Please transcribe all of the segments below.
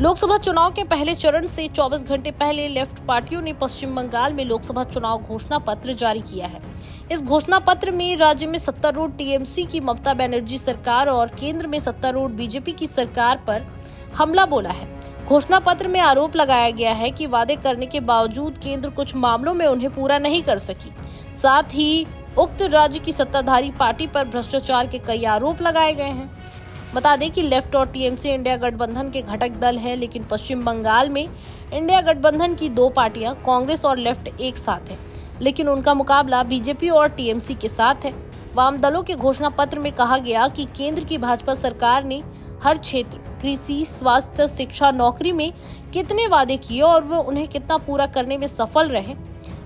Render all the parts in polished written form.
लोकसभा चुनाव के पहले चरण से 24 घंटे पहले लेफ्ट पार्टियों ने पश्चिम बंगाल में लोकसभा चुनाव घोषणा पत्र जारी किया है। इस घोषणा पत्र में राज्य में सत्तारूढ़ टीएमसी की ममता बनर्जी सरकार और केंद्र में सत्तारूढ़ बीजेपी की सरकार पर हमला बोला है। घोषणा पत्र में आरोप लगाया गया है कि वादे करने के बावजूद केंद्र कुछ मामलों में उन्हें पूरा नहीं कर सकी। साथ ही उक्त राज्य की सत्ताधारी पार्टी पर भ्रष्टाचार के कई आरोप लगाए गए हैं। बता दें कि लेफ्ट और टीएमसी इंडिया गठबंधन के घटक दल है, लेकिन पश्चिम बंगाल में इंडिया गठबंधन की दो पार्टियां कांग्रेस और लेफ्ट एक साथ है, लेकिन उनका मुकाबला बीजेपी और टीएमसी के साथ है। वाम दलों के घोषणा पत्र में कहा गया कि केंद्र की भाजपा सरकार ने हर क्षेत्र कृषि, स्वास्थ्य, शिक्षा, नौकरी में कितने वादे किए और वो उन्हें कितना पूरा करने में सफल रहे।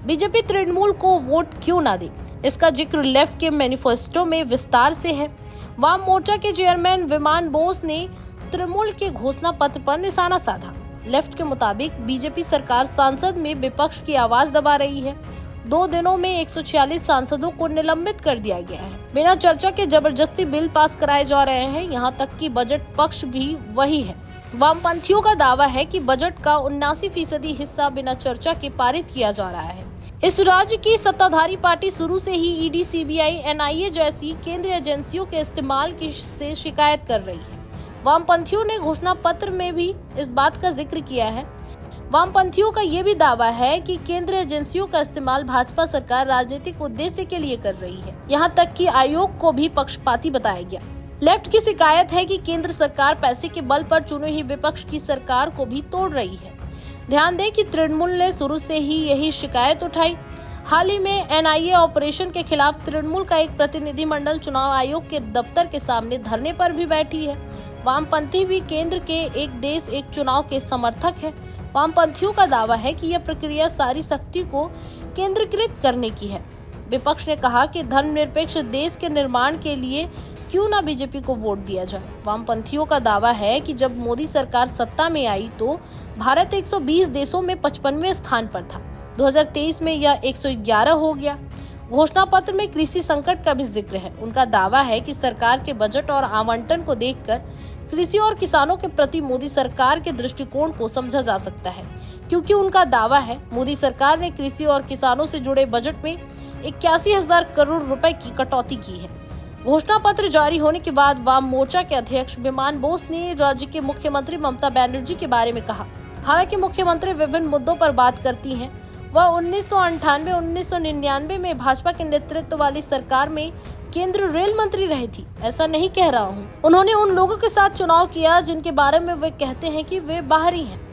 बीजेपी तृणमूल को वोट क्यों ना दे, इसका जिक्र लेफ्ट के मैनिफेस्टो में विस्तार से है। वाम मोर्चा के चेयरमैन विमान बोस ने तृणमूल के घोषणा पत्र पर निशाना साधा। लेफ्ट के मुताबिक बीजेपी सरकार संसद में विपक्ष की आवाज दबा रही है। 2 दिनों में 146 सांसदों को निलंबित कर दिया गया है। बिना चर्चा के जबरदस्ती बिल पास कराए जा रहे हैं। यहां तक कि बजट पक्ष भी वही है। वामपंथियों का दावा है कि बजट का 79% हिस्सा बिना चर्चा के पारित किया जा रहा है। इस राज्य की सत्ताधारी पार्टी शुरू से ही ईडी, सीबीआई, एनआईए जैसी केंद्रीय एजेंसियों के इस्तेमाल से शिकायत कर रही है। वामपंथियों ने घोषणा पत्र में भी इस बात का जिक्र किया है। वामपंथियों का ये भी दावा है कि केंद्रीय एजेंसियों का इस्तेमाल भाजपा सरकार राजनीतिक उद्देश्य के लिए कर रही है। यहाँ तक कि आयोग को भी पक्षपाती बताया गया। लेफ्ट की शिकायत है कि केंद्र सरकार पैसे के बल पर चुनी हुई विपक्ष की सरकार को भी तोड़ रही है। ध्यान दें कि तृणमूल ने शुरू से ही यही शिकायत उठाई। हाल ही में एनआईए ऑपरेशन के खिलाफ तृणमूल का एक प्रतिनिधिमंडल चुनाव आयोग के दफ्तर के सामने धरने पर भी बैठी है। वामपंथी भी केंद्र के एक देश एक चुनाव के समर्थक है। वामपंथियों का दावा है कि यह प्रक्रिया सारी शक्ति को केंद्रीकृत करने की है। विपक्ष ने कहा कि धर्मनिरपेक्ष देश के निर्माण के लिए क्यों ना बीजेपी को वोट दिया जाए। वामपंथियों का दावा है कि जब मोदी सरकार सत्ता में आई तो भारत 120 देशों में 55वें स्थान पर था। 2023 में यह 111 हो गया। घोषणा पत्र में कृषि संकट का भी जिक्र है। उनका दावा है कि सरकार के बजट और आवंटन को देखकर कृषि और किसानों के प्रति मोदी सरकार के दृष्टिकोण को समझा जा सकता है, क्योंकि उनका दावा है मोदी सरकार ने कृषि और किसानों से जुड़े बजट में 81,000 करोड़ रुपए की कटौती की है। घोषणा पत्र जारी होने के बाद वाम मोर्चा के अध्यक्ष विमान बोस ने राज्य के मुख्यमंत्री ममता बनर्जी के बारे में कहा। हालांकि मुख्यमंत्री विभिन्न मुद्दों पर बात करती हैं। वह 1998-1999 में भाजपा के नेतृत्व वाली सरकार में केंद्रीय रेल मंत्री रही थी। ऐसा नहीं कह रहा हूं। उन्होंने उन लोगों के साथ चुनाव किया जिनके बारे में वे कहते हैं कि वे बाहरी हैं।